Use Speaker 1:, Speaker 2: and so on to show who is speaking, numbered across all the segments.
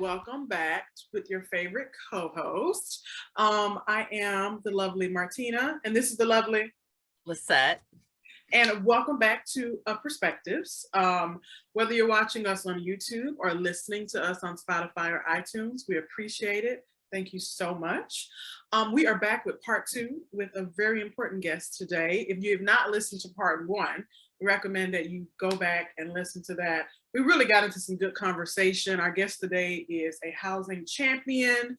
Speaker 1: welcome back with your favorite co-host. I am the lovely Martina, and this is the lovely,
Speaker 2: Lisette.
Speaker 1: and welcome back to Perspectives. Whether you're watching us on YouTube or listening to us on Spotify or iTunes, we appreciate it. Thank you so much. We are back with part two with a very important guest today. If you have not listened to part one, we recommend that you go back and listen to that. We really got into some good conversation. Our guest today is a housing champion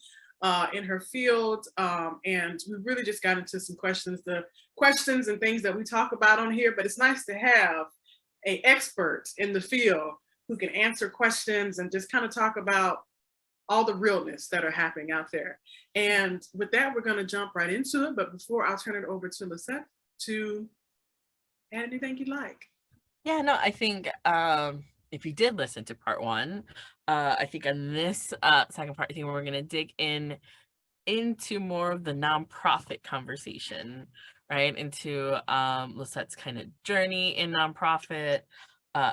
Speaker 1: in her field, and we really just got into some the questions and things that we talk about on here. But it's nice to have an expert in the field who can answer questions and just kind of talk about all the realness that are happening out there. And with that, we're going to jump right into it. But before, I'll turn it over to Lisette to add anything you'd like.
Speaker 2: Yeah, no, I think if you did listen to part one, I think on this second part, I think we're gonna dig into more of the nonprofit conversation, right? Into Lisette's kind of journey in nonprofit,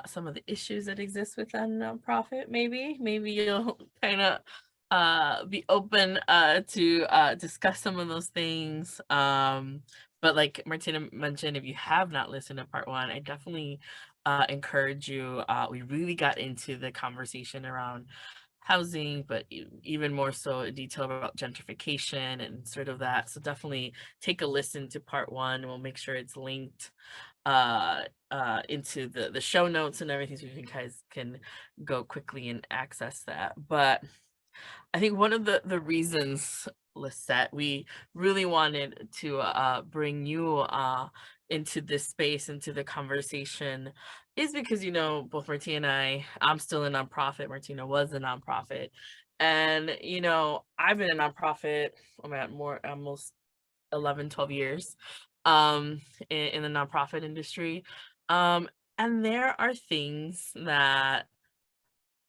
Speaker 2: some of the issues that exist within nonprofit, maybe you'll kind of be open to discuss some of those things. But like Martina mentioned, if you have not listened to part one, I definitely encourage you. We really got into the conversation around housing, but even more so detail about gentrification and sort of that. So definitely take a listen to part one. We'll make sure it's linked into the show notes and everything, so you guys can go quickly and access that. But I think one of the reasons, Lisette, we really wanted to bring you into this space, into the conversation, is because, you know, both Martina and I'm still a nonprofit. Martina was a nonprofit. And, you know, I've been a nonprofit, I'm at almost 11, 12 years in the nonprofit industry. And there are things that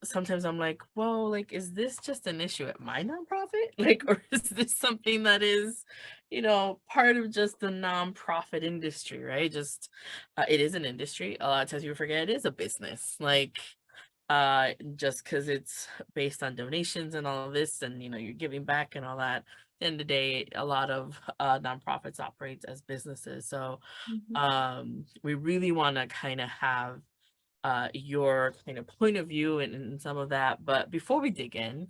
Speaker 2: sometimes I'm like, whoa, like, is this just an issue at my nonprofit? Like, or is this something that is, you know, part of just the nonprofit industry, right? Just, it is an industry. A lot of times you forget it is a business. Like, just because it's based on donations and all of this, and, you know, you're giving back and all that. At the end of the day, a lot of nonprofits operate as businesses. So, we really want to kind of have your kind of point of view and some of that. But before we dig in,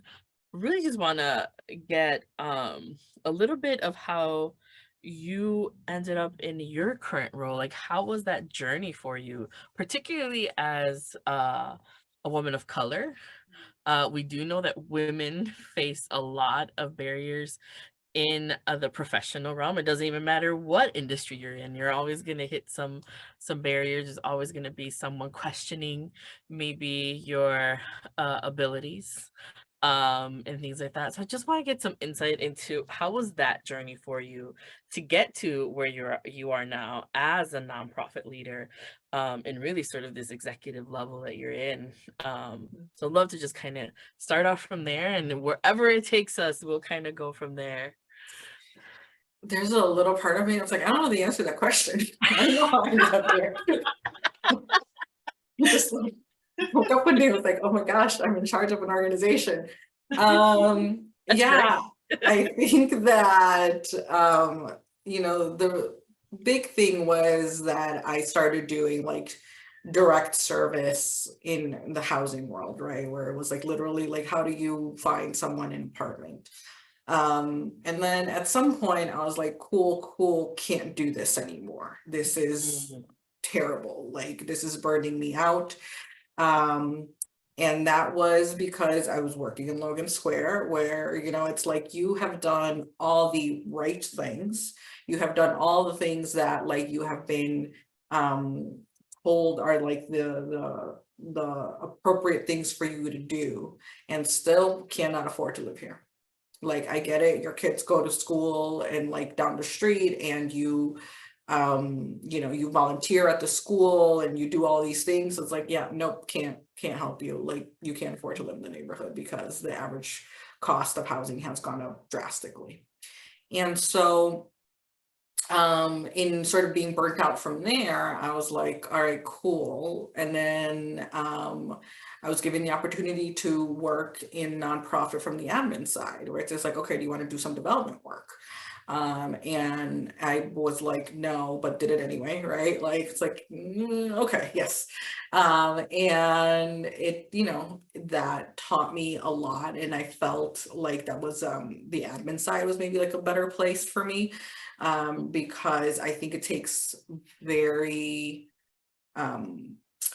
Speaker 2: really just want to get a little bit of how you ended up in your current role. Like, how was that journey for you, particularly as a woman of color? We do know that women face a lot of barriers in the professional realm. It doesn't even matter what industry you're in. You're always going to hit some barriers. There's always going to be someone questioning maybe your abilities and things like that. So I just want to get some insight into how was that journey for you to get to where you are now as a nonprofit leader, and really sort of this executive level that you're in. So I'd love to just kind of start off from there, and wherever it takes us, we'll kind of go from there.
Speaker 3: There's a little part of me that's like, I don't know the answer to that question. I don't know how I ended up there. Just like, woke up one day and was like, oh my gosh, I'm in charge of an organization. Yeah, I think that, you know, the big thing was that I started doing like direct service in the housing world, right? Where it was like literally like, how do you find someone an apartment? And then at some point I was like, cool, can't do this anymore. This is terrible. Like, this is burning me out. And that was because I was working in Logan Square, where, you know, it's like, you have done all the right things. You have done all the things that like you have been told are like the appropriate things for you to do, and still cannot afford to live here. Like, I get it, your kids go to school and like down the street, and you know, you volunteer at the school and you do all these things. It's like, yeah, nope, can't help you. Like, you can't afford to live in the neighborhood because the average cost of housing has gone up drastically. And so in sort of being burnt out from there, I was like, all right, cool. And then I was given the opportunity to work in nonprofit from the admin side, where it's just like, okay, do you want to do some development work? And I was like, no, but did it anyway, right? Like, it's like, okay, yes. And it, you know, that taught me a lot. And I felt like that was the admin side was maybe like a better place for me, because I think it takes very,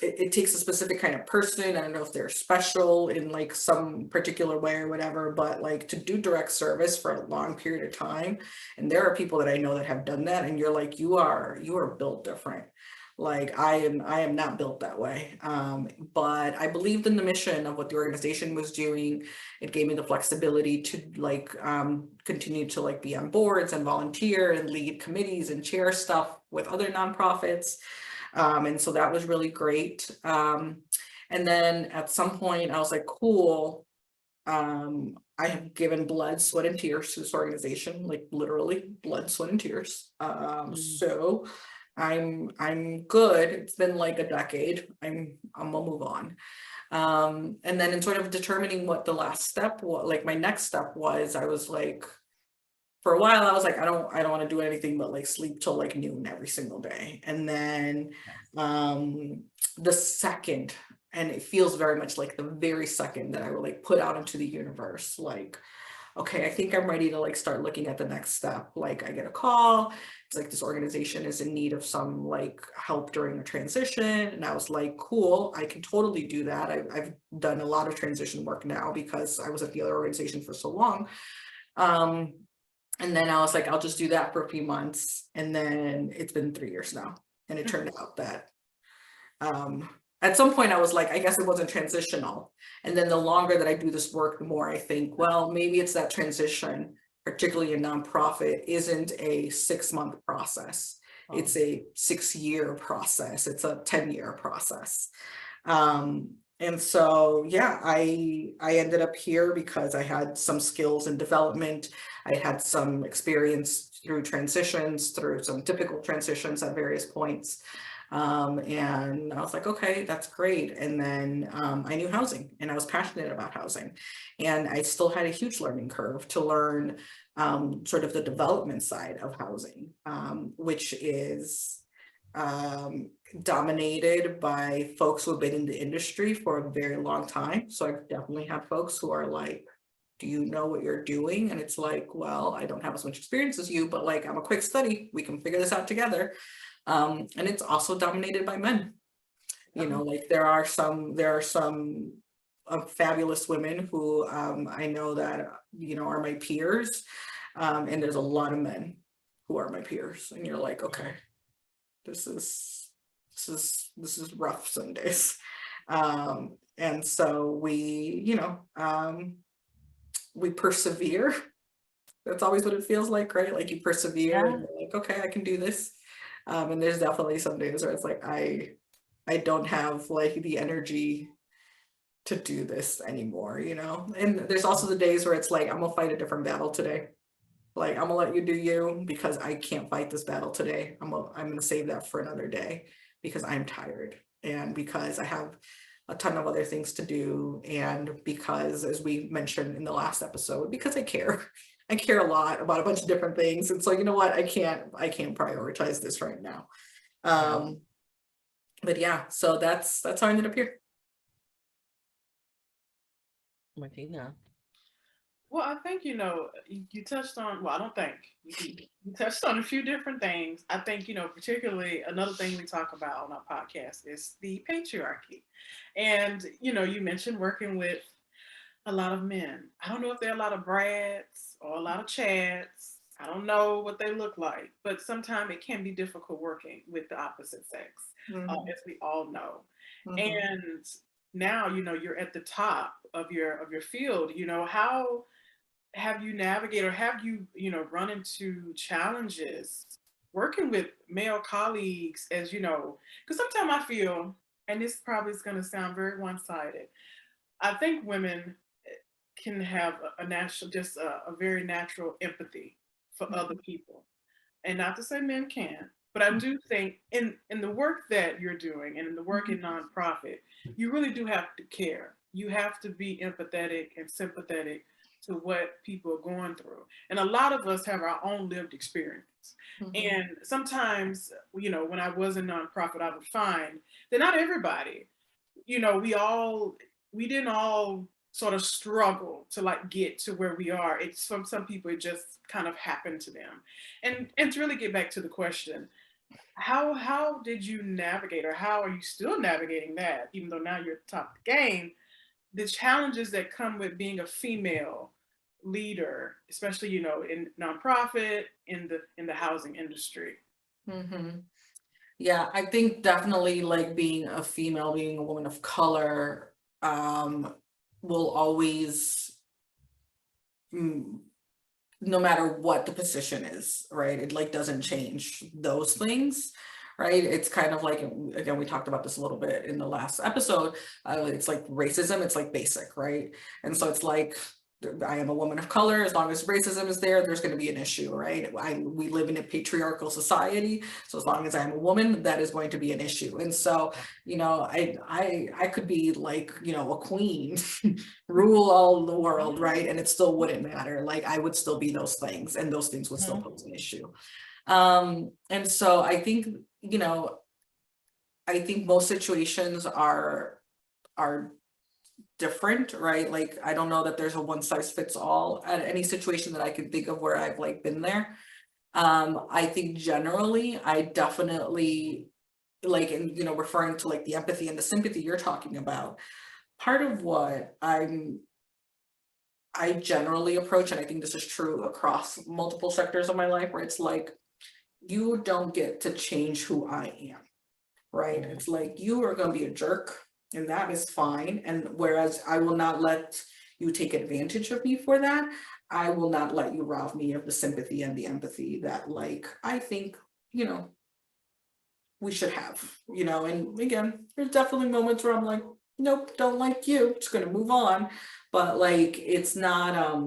Speaker 3: it takes a specific kind of person. I don't know if they're special in like some particular way or whatever, but like to do direct service for a long period of time. And there are people that I know that have done that, and you're like, you are built different. Like I am not built that way. But I believed in the mission of what the organization was doing. It gave me the flexibility to like continue to like be on boards and volunteer and lead committees and chair stuff with other nonprofits. And so that was really great. And then at some point I was like, cool. I have given blood, sweat, and tears to this organization, like literally blood, sweat, and tears. So I'm good. It's been like a decade. I'm gonna move on. And then in sort of determining what the last step was, like my next step was, I was like, for a while I was like, I don't want to do anything but like sleep till like noon every single day. And then the second, and it feels very much like the very second that I will like put out into the universe, like, okay, I think I'm ready to like start looking at the next step. Like I get a call, it's like this organization is in need of some like help during a transition. And I was like, cool, I can totally do that. I've done a lot of transition work now because I was at the other organization for so long. And then I was like, I'll just do that for a few months. And then it's been 3 years now. And it turned out that at some point I was like, I guess it wasn't transitional. And then the longer that I do this work, the more I think, well, maybe it's that transition, particularly in nonprofit, isn't a 6-month process. It's a 6-year process. It's a 10-year process. And so, yeah, I ended up here because I had some skills in development. I had some experience through transitions, through some typical transitions at various points. And I was like, okay, that's great. And then I knew housing and I was passionate about housing. And I still had a huge learning curve to learn sort of the development side of housing, which is dominated by folks who have been in the industry for a very long time. So I've definitely had folks who are like, do you know what you're doing? And it's like, well, I don't have as much experience as you, but like, I'm a quick study. We can figure this out together. And it's also dominated by men. You know, like there are some fabulous women who I know that, you know, are my peers. And there's a lot of men who are my peers. And you're like, okay, this is rough some days. And so we, you know, we persevere. That's always what it feels like, right? Like you persevere and you're like, okay, I can do this. And there's definitely some days where it's like, I don't have like the energy to do this anymore, you know? And there's also the days where it's like, I'm gonna fight a different battle today. Like, I'm gonna let you do you because I can't fight this battle today. I'm gonna save that for another day because I'm tired and because I have a ton of other things to do. And because, as we mentioned in the last episode, because I care a lot about a bunch of different things. And so, you know what, I can't prioritize this right now. But yeah, so that's how I ended up here.
Speaker 2: Martina.
Speaker 1: Well, I think, you know, you touched on, well, I don't think, you touched on a few different things. I think, you know, particularly another thing we talk about on our podcast is the patriarchy. And, you know, you mentioned working with a lot of men. I don't know if they're a lot of Brads or a lot of Chads. I don't know what they look like, but sometimes it can be difficult working with the opposite sex, as we all know. And now, you know, you're at the top of your field. You know, how have you navigated, or have you, you know, run into challenges working with male colleagues, as you know, because sometimes I feel, and this probably is going to sound very one-sided, I think women can have a natural, just a very natural empathy for other people. and not to say men can't, but I do think in the work that you're doing and in the work in nonprofit, you really do have to care. You have to be empathetic and sympathetic to what people are going through. And a lot of us have our own lived experience. And sometimes, you know, when I was in nonprofit, I would find that not everybody, you know, we didn't all sort of struggle to like get to where we are. It's from some people, it just kind of happened to them. And to really get back to the question, how did you navigate, or how are you still navigating that, even though now you're top of the game, the challenges that come with being a female leader, especially, you know, in nonprofit, in the housing industry?
Speaker 3: Yeah, I think definitely like being a female, being a woman of color, will always, no matter what the position is, right? It like doesn't change those things, right? It's kind of like, again, we talked about this a little bit in the last episode. It's like racism, it's like basic, right? And so it's like, I am a woman of color. As long as racism is there, there's going to be an issue, right? We live in a patriarchal society, so as long as I'm a woman, that is going to be an issue. And so, you know, I could be like, you know, a queen, rule all the world, right? And it still wouldn't matter. Like I would still be those things, and those things would still pose an issue. And so I think, you know, I think most situations are different, right? Like I don't know that there's a one size fits all at any situation that I can think of where I've like been there. I think generally I definitely like, and you know, referring to like the empathy and the sympathy you're talking about, part of what I generally approach, and I think this is true across multiple sectors of my life, where it's like, you don't get to change who I am, right? It's like, you are going to be a jerk, and that is fine. And whereas I will not let you take advantage of me for that, I will not let you rob me of the sympathy and the empathy that like, I think, you know, we should have, you know. And again, there's definitely moments where I'm like, nope, don't like you, just gonna move on. But like, it's not,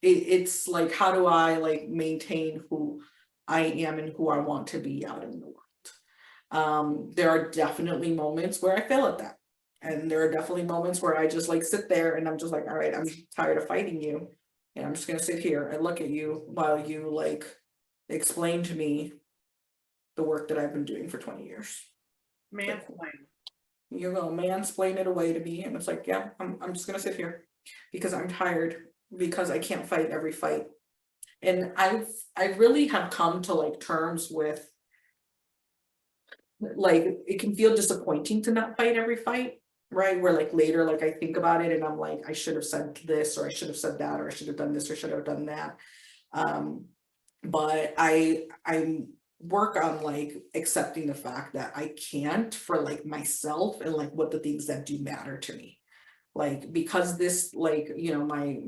Speaker 3: it's like, how do I like maintain who I am and who I want to be out in the world? There are definitely moments where I fail at that. And there are definitely moments where I just like sit there and I'm just like, all right, I'm tired of fighting you. And I'm just gonna sit here and look at you while you like explain to me the work that I've been doing for 20 years.
Speaker 1: Mansplain.
Speaker 3: You're gonna mansplain it away to me. And it's like, yeah, I'm just gonna sit here because I'm tired, because I can't fight every fight. And I really have come to like terms with, like, it can feel disappointing to not fight every fight, right? Where like later, like I think about it and I'm like, I should have said this, or I should have said that, or I should have done this, or should have done that. But I work on like accepting the fact that I can't, for like myself and like what the things that do matter to me. Like, because this, like, you know, my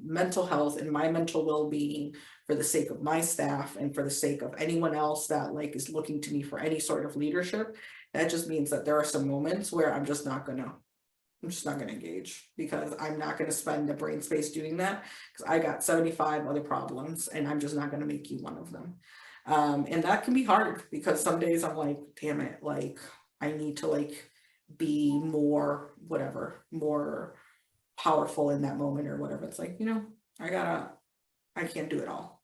Speaker 3: mental health and my mental well-being, for the sake of my staff and for the sake of anyone else that like is looking to me for any sort of leadership, that just means that there are some moments where I'm just not gonna engage, because I'm not gonna spend the brain space doing that, because I got 75 other problems and I'm just not gonna make you one of them. And that can be hard, because some days I'm like, damn it, like I need to like be more whatever, more powerful in that moment or whatever. It's like, you know, I can't do it all.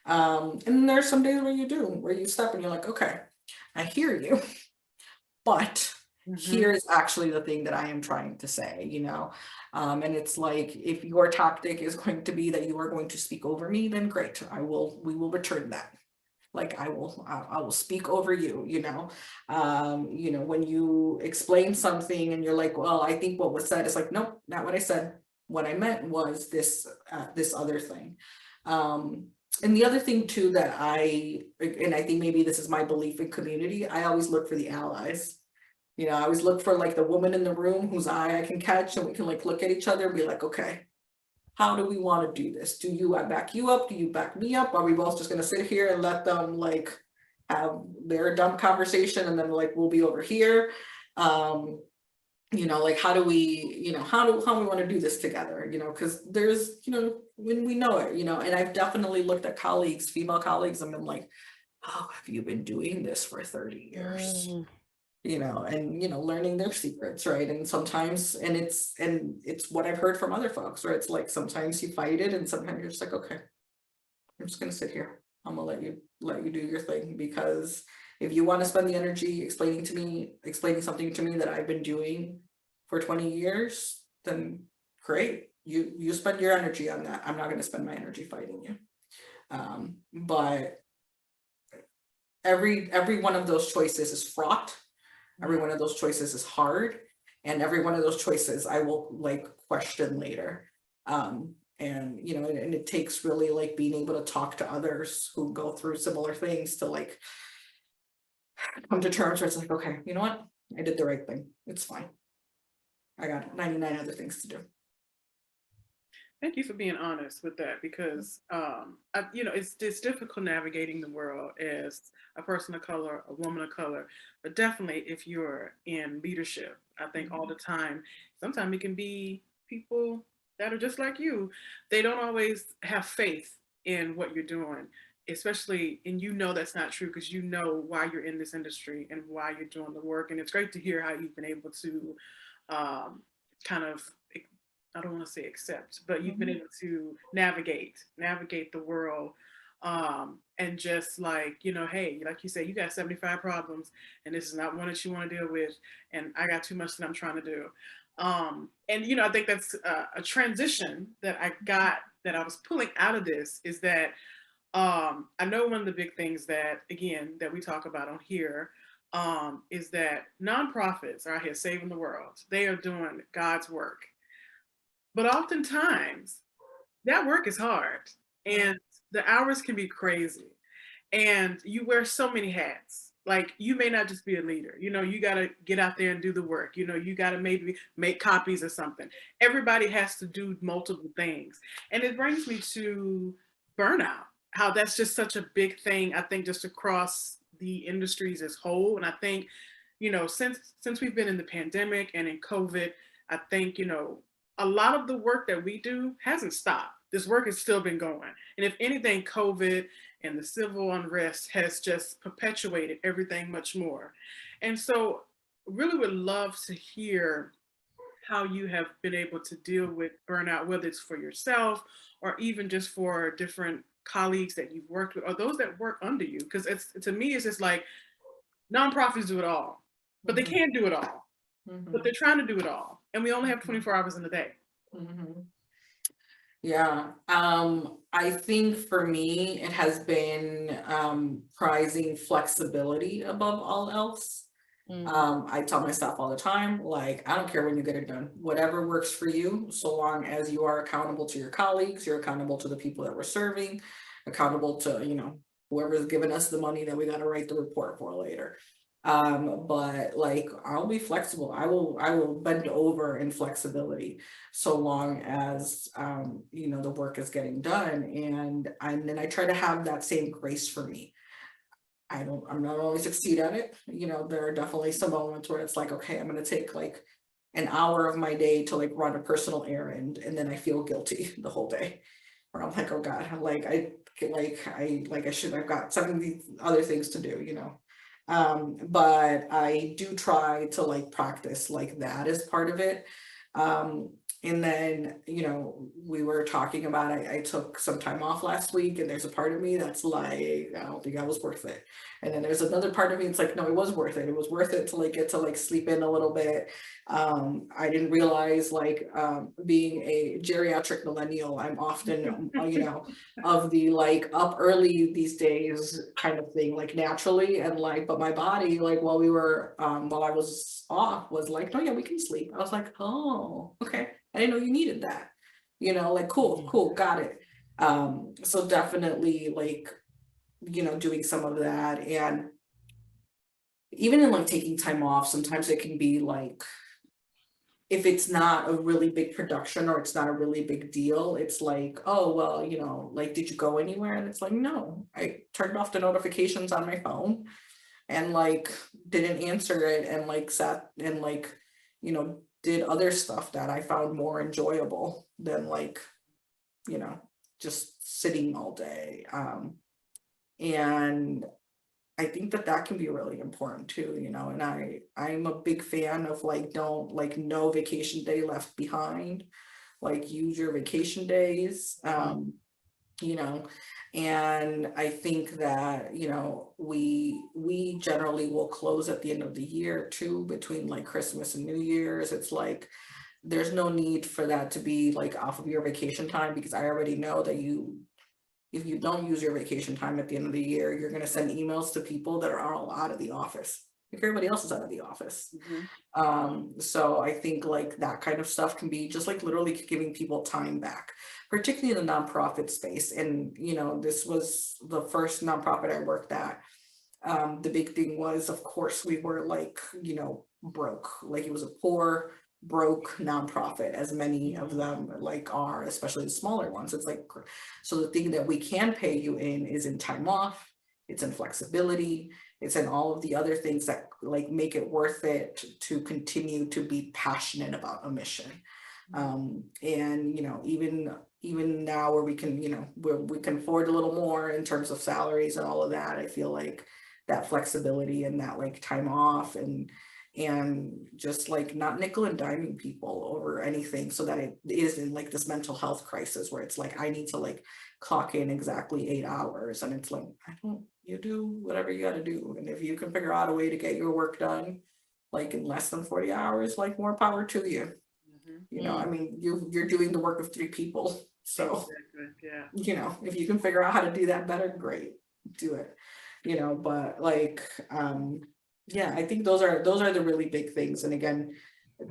Speaker 3: And then there's some days where you step and you're like, okay, I hear you, but here's actually the thing that I am trying to say, you know. And it's like, if your tactic is going to be that you are going to speak over me, then great, we will return that. Like I will speak over you, you know. You know, when you explain something and you're like, well, I think what was said, is like, nope, not what I said. What I meant was this, this other thing. And the other thing too that I think maybe this is my belief in community, I always look for the allies. You know, I always look for like the woman in the room whose eye I can catch, and we can like look at each other and be like, okay, how do we want to do this? I back you up? Do you back me up? Are we both just gonna sit here and let them like have their dumb conversation, and then like we'll be over here? You know, like how do we want to do this together? You know, because there's, you know, when we know it, you know. And I've definitely looked at colleagues, female colleagues, and been like, oh, have you been doing this for 30 years?
Speaker 2: Mm.
Speaker 3: You know, and learning their secrets, right? And sometimes, and it's what I've heard from other folks, right? It's like sometimes you fight it, and sometimes you're just like, okay, I'm just gonna sit here. I'm gonna let you do your thing, because if you want to spend the energy explaining something to me that I've been doing for 20 years, then great. You spend your energy on that. I'm not gonna spend my energy fighting you. But every one of those choices is fraught. Every one of those choices is hard, and every one of those choices I will like question later. And and it takes really like being able to talk to others who go through similar things to like come to terms where it's like, okay, you know what? I did the right thing. It's fine. I got 99 other things to do.
Speaker 1: Thank you for being honest with that, because it's difficult navigating the world as a person of color, a woman of color, but definitely if you're in leadership, I think all the time, sometimes it can be people that are just like you. They don't always have faith in what you're doing, especially, and that's not true because you know why you're in this industry and why you're doing the work. And it's great to hear how you've been able to kind of, I don't want to say accept, but you've been able to navigate the world, and just like, hey, like you say, you got 75 problems and this is not one that you want to deal with, and I got too much that I'm trying to do. And I think that's a transition that I was pulling out of this, is that I know one of the big things that, again, that we talk about on here, is that nonprofits are out here saving the world. They are doing God's work. But oftentimes that work is hard and the hours can be crazy and you wear so many hats. Like, you may not just be a leader, you got to get out there and do the work. You got to maybe make copies or something. Everybody has to do multiple things. And it brings me to burnout, how that's just such a big thing, I think, just across the industries as whole. And I think, since we've been in the pandemic and in COVID, I think, a lot of the work that we do hasn't stopped. This work has still been going. And if anything, COVID and the civil unrest has just perpetuated everything much more. And so really would love to hear how you have been able to deal with burnout, whether it's for yourself or even just for different colleagues that you've worked with or those that work under you. Because to me, it's just like nonprofits do it all, but they can't do it all. But they're trying to do it all. And we only have 24 hours in a day.
Speaker 3: Yeah. I think for me, it has been prizing flexibility above all else. I tell myself all the time, like, I don't care when you get it done, whatever works for you, so long as you are accountable to your colleagues, you're accountable to the people that we're serving, accountable to, whoever's giving us the money that we got to write the report for later. But like, I'll be flexible. I will bend over in flexibility so long as the work is getting done. And then I try to have that same grace for me. I'm not always succeed at it. There are definitely some moments where it's like, okay, I'm gonna take like an hour of my day to like run a personal errand, and then I feel guilty the whole day. Where I'm like, oh God, I've got 70 other things to do. But I do try to like practice like that as part of it. And then, we were talking about, I took some time off last week, and there's a part of me that's like, I don't think I was worth it. And then there's another part of me, it's like, no, it was worth it. It was worth it to like get to like sleep in a little bit. I didn't realize, like, being a geriatric millennial, I'm often, of the like up early these days kind of thing, like naturally, and like, but my body, like, while I was off, was like, oh yeah, we can sleep. I was like, oh, okay. I didn't know you needed that, like, cool, got it. So definitely like, doing some of that. And even in like taking time off, sometimes it can be like, if it's not a really big production or it's not a really big deal, it's like, oh, well, like, did you go anywhere? And it's like, no, I turned off the notifications on my phone and like didn't answer it, and like sat and like, did other stuff that I found more enjoyable than like, just sitting all day. And I think that that can be really important too, you know, and I'm a big fan of like, don't like no vacation day left behind, like use your vacation days, you know, and I think that, you know, we generally will close at the end of the year too, between like Christmas and New Year's. It's like there's no need for that to be like off of your vacation time, because I already know that if you don't use your vacation time at the end of the year, you're going to send emails to people that are all out of the office. Like everybody else is out of the office. So I think like that kind of stuff can be just like literally giving people time back, particularly in the nonprofit space. And, you know, this was the first nonprofit I worked at. The big thing was, of course, we were like, you know, broke, like it was a poor, broke nonprofit, as many of them like are, especially the smaller ones. It's like, so the thing that we can pay you in is in time off, it's in flexibility, it's in all of the other things that like make it worth it to continue to be passionate about a mission. And you know, even now where we can, you know, where we can afford a little more in terms of salaries and all of that, I feel like that flexibility and that like time off and just like not nickel and diming people over anything, so that it isn't like this mental health crisis where it's like I need to like clock in exactly 8 hours, and it's like you do whatever you got to do, and if you can figure out a way to get your work done like in less than 40 hours, like more power to you. You know, I mean, you're doing the work of 3 people, so
Speaker 1: Yeah.
Speaker 3: you know, if you can figure out how to do that better, great, do it. You know, but like yeah, I think those are the really big things. And again,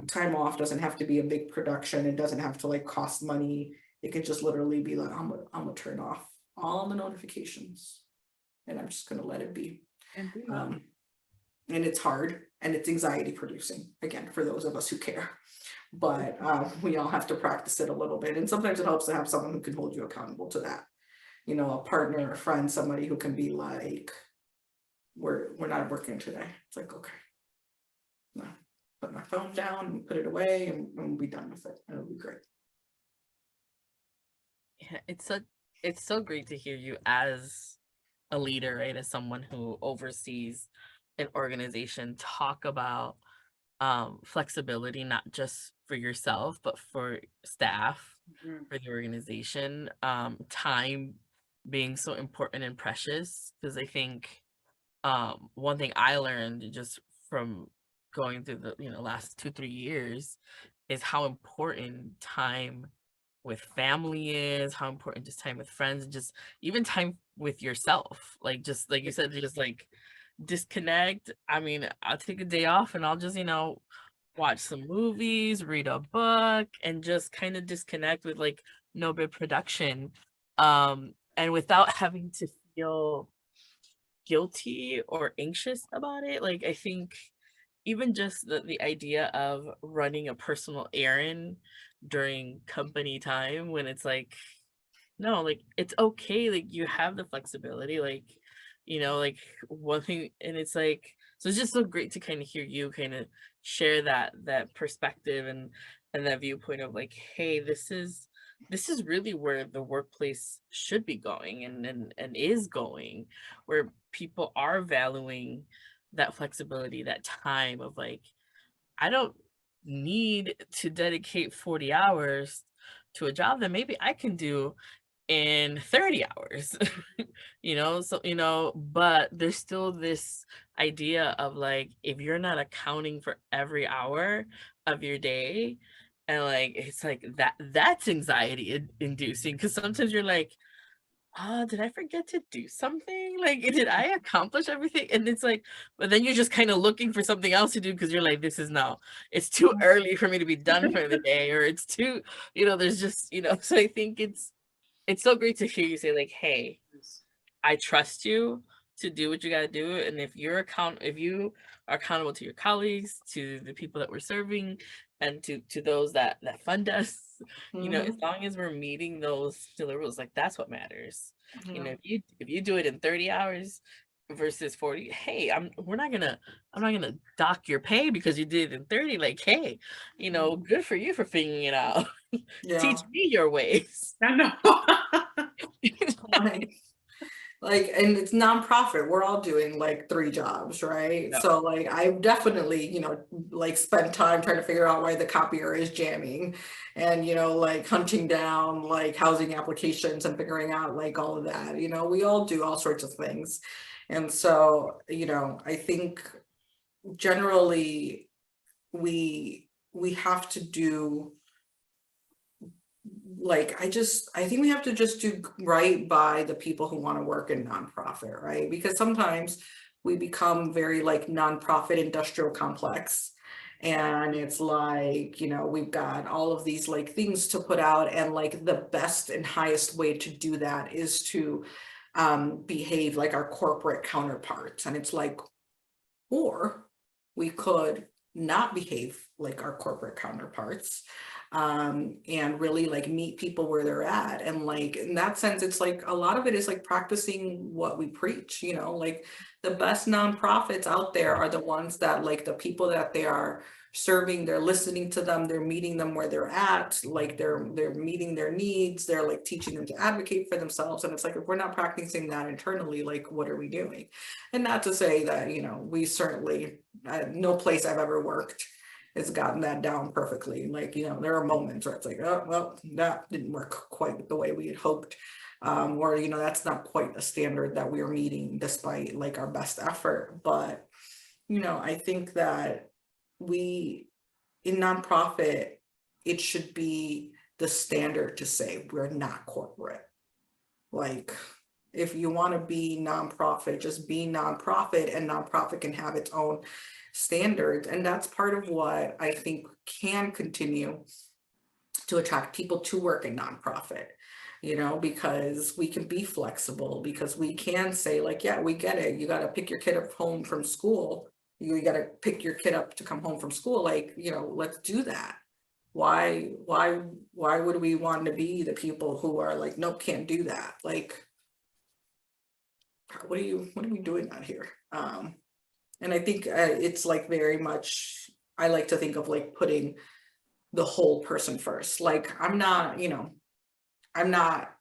Speaker 3: time off doesn't have to be a big production. It doesn't have to like cost money. It can just literally be like, I'm gonna turn off all the notifications and I'm just gonna let it be.
Speaker 1: And
Speaker 3: And it's hard and it's anxiety producing, again, for those of us who care. But we all have to practice it a little bit. And sometimes it helps to have someone who can hold you accountable to that. You know, a partner, a friend, somebody who can be like, we're not working today. It's like, okay, no, put my phone down and put it away and we'll be done with it. It'll be great.
Speaker 2: Yeah, it's so great to hear you as a leader, right? As someone who oversees an organization, talk about flexibility, not just for yourself, but for staff, for the organization, time being so important and precious. Because I think one thing I learned just from going through the last 2-3 years is how important time with family is, how important just time with friends, just even time with yourself, like just like you said, just like disconnect. I mean, I'll take a day off and I'll just watch some movies, read a book, and just kind of disconnect with like no big production, and without having to feel guilty or anxious about it. Like I think even just the idea of running a personal errand during company time, when it's like, no, like it's okay, like you have the flexibility, like like one thing. And it's like, so it's just so great to kind of hear you kind of share that perspective and that viewpoint of like, hey, this is really where the workplace should be going and is going, where people are valuing that flexibility, that time of like, I don't need to dedicate 40 hours to a job that maybe I can do in 30 hours. So but there's still this idea of like, if you're not accounting for every hour of your day, and like it's like that's anxiety inducing, because sometimes you're like, did I forget to do something? Like, did I accomplish everything? And it's like, but then you're just kind of looking for something else to do because you're like, this is now, it's too early for me to be done for the day, or it's too, there's just, so I think it's so great to hear you say like, hey, I trust you to do what you got to do. And if you are accountable to your colleagues, to the people that we're serving, and to those that fund us, as long as we're meeting those deliverables, like that's what matters. If you do it in 30 hours versus 40, hey, I'm not gonna dock your pay because you did it in 30. Like, hey, good for you for figuring it out.
Speaker 3: Yeah.
Speaker 2: Teach me your ways.
Speaker 1: I know.
Speaker 3: Right. Like, and it's nonprofit, we're all doing like 3 jobs, right?
Speaker 2: Yep.
Speaker 3: So like I definitely, you know, like spend time trying to figure out why the copier is jamming, and you know, like hunting down like housing applications and figuring out like all of that, you know, we all do all sorts of things. And so, you know, I think generally we have to do, like, I think we have to just do right by the people who want to work in nonprofit, right? Because sometimes we become very like nonprofit industrial complex, and it's like, you know, we've got all of these like things to put out, and like the best and highest way to do that is to behave like our corporate counterparts. And it's like, or we could not behave like our corporate counterparts, and really like meet people where they're at. And like in that sense, it's like a lot of it is like practicing what we preach, you know, like the best nonprofits out there are the ones that like the people that they are serving, they're listening to them, they're meeting them where they're at, like they're meeting their needs, they're like teaching them to advocate for themselves. And it's like, if we're not practicing that internally, like what are we doing? And not to say that, you know, we certainly, no place I've ever worked has gotten that down perfectly. Like, you know, there are moments where it's like, oh, well, that didn't work quite the way we had hoped. Or, you know, that's not quite the standard that we are meeting despite like our best effort. But, you know, I think that we, in nonprofit, it should be the standard to say we're not corporate. Like, if you want to be nonprofit, just be nonprofit, and nonprofit can have its own standards. And that's part of what I think can continue to attract people to work in nonprofit, you know, because we can be flexible, because we can say like, yeah, we get it, you got to pick your kid up home from school, you got to pick your kid up to come home from school, like, you know, let's do that. Why would we want to be the people who are like, nope, can't do that? Like, what are we doing out here? And I think it's like very much, I like to think of like putting the whole person first. Like, I'm not, you know, I'm not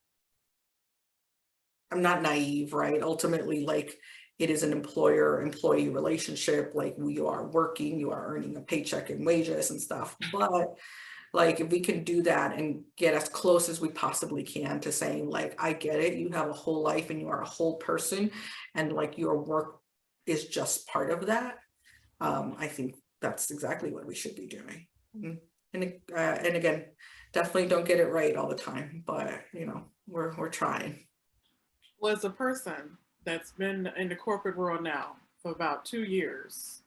Speaker 3: naive, right? Ultimately, like, it is an employer-employee relationship. Like, you are working, you are earning a paycheck and wages and stuff. But like, if we can do that and get as close as we possibly can to saying like, I get it, you have a whole life and you are a whole person, and like your work is just part of that. I think that's exactly what we should be doing. And again, definitely don't get it right all the time, but you know, we're trying.
Speaker 1: Well, as a person that's been in the corporate world now for about 2 years,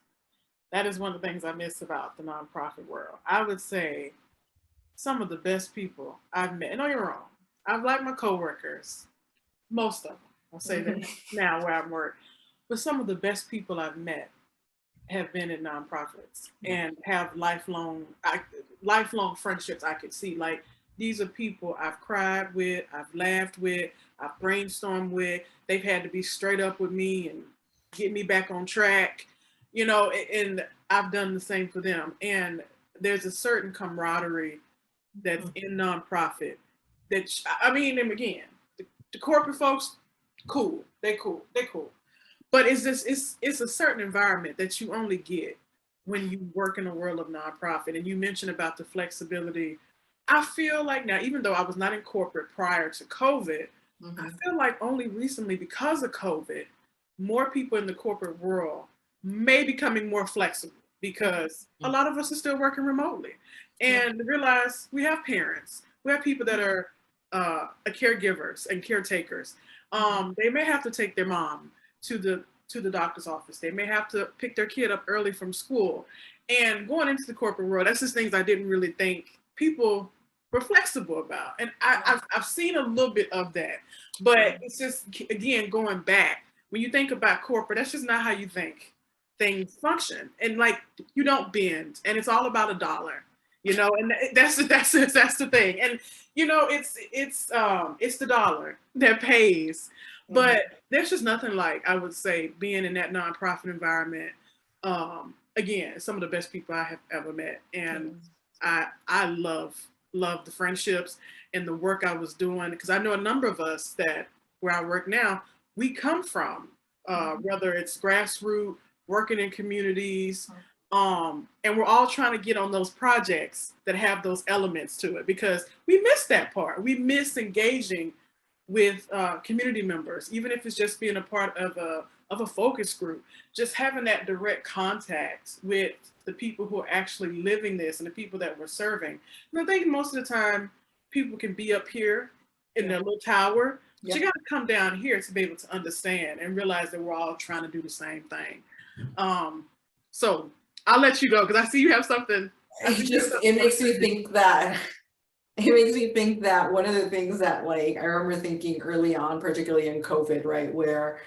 Speaker 1: that is one of the things I miss about the nonprofit world. I would say some of the best people I've met, and don't get me wrong, I've liked my coworkers, most of them. I'll say that now where I work. But some of the best people I've met have been in nonprofits and have lifelong friendships I could see. Like, these are people I've cried with, I've laughed with, I've brainstormed with. They've had to be straight up with me and get me back on track, you know, and I've done the same for them. And there's a certain camaraderie that's in nonprofit that, I mean, and again, the corporate folks, cool, they cool. But it's a certain environment that you only get when you work in the world of nonprofit. And you mentioned about the flexibility. I feel like now, even though I was not in corporate prior to COVID, I feel like only recently, because of COVID, more people in the corporate world may be becoming more flexible, because a lot of us are still working remotely, and realize we have parents, we have people that are caregivers and caretakers. They may have to take their mom to the doctor's office. They may have to pick their kid up early from school. And going into the corporate world, that's just things I didn't really think people were flexible about. And I've seen a little bit of that, but it's just, again, going back, when you think about corporate, that's just not how you think things function. And like, you don't bend, and it's all about a dollar, you know, and that's the thing. And you know, it's the dollar that pays. But there's just nothing like, I would say, being in that nonprofit environment. Again, some of the best people I have ever met, and I love the friendships and the work I was doing, because I know a number of us that where I work now, we come from, whether it's grassroots, working in communities, and we're all trying to get on those projects that have those elements to it, because we miss that part. We miss engaging with community members, even if it's just being a part of a focus group, just having that direct contact with the people who are actually living this and the people that we're serving. And I think most of the time people can be up here in their little tower, but you got to come down here to be able to understand and realize that we're all trying to do the same thing. So I'll let you go because I see you have something.
Speaker 3: It makes me think that one of the things that, like, I remember thinking early on, particularly in COVID, right, where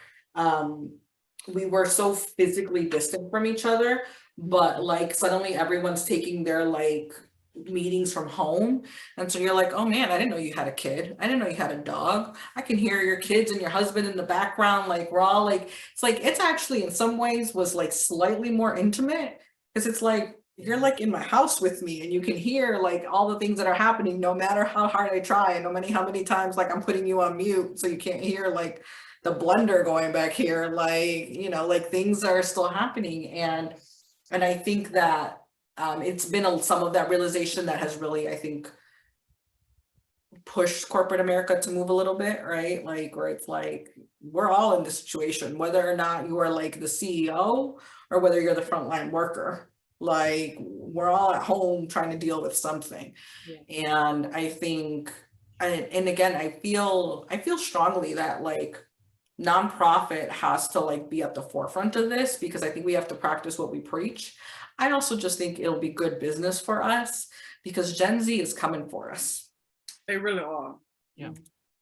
Speaker 3: we were so physically distant from each other, but like suddenly everyone's taking their like meetings from home, and so you're like, oh man, I didn't know you had a kid, I didn't know you had a dog, I can hear your kids and your husband in the background, like we're all like, it's actually in some ways was like slightly more intimate, because it's like you're like in my house with me and you can hear like all the things that are happening, no matter how hard I try, and no matter how many times like I'm putting you on mute so you can't hear like the blender going back here, like, you know, like things are still happening. And I think that it's been some of that realization that has really, I think, pushed corporate America to move a little bit, right? Like, where it's like, we're all in this situation, whether or not you are like the CEO or whether you're the frontline worker, like we're all at home trying to deal with something. And I think, and again, I feel strongly that like nonprofit has to like be at the forefront of this, because I think we have to practice what we preach. I also just think it'll be good business for us because Gen Z is coming for us.
Speaker 1: They really are.
Speaker 2: Yeah.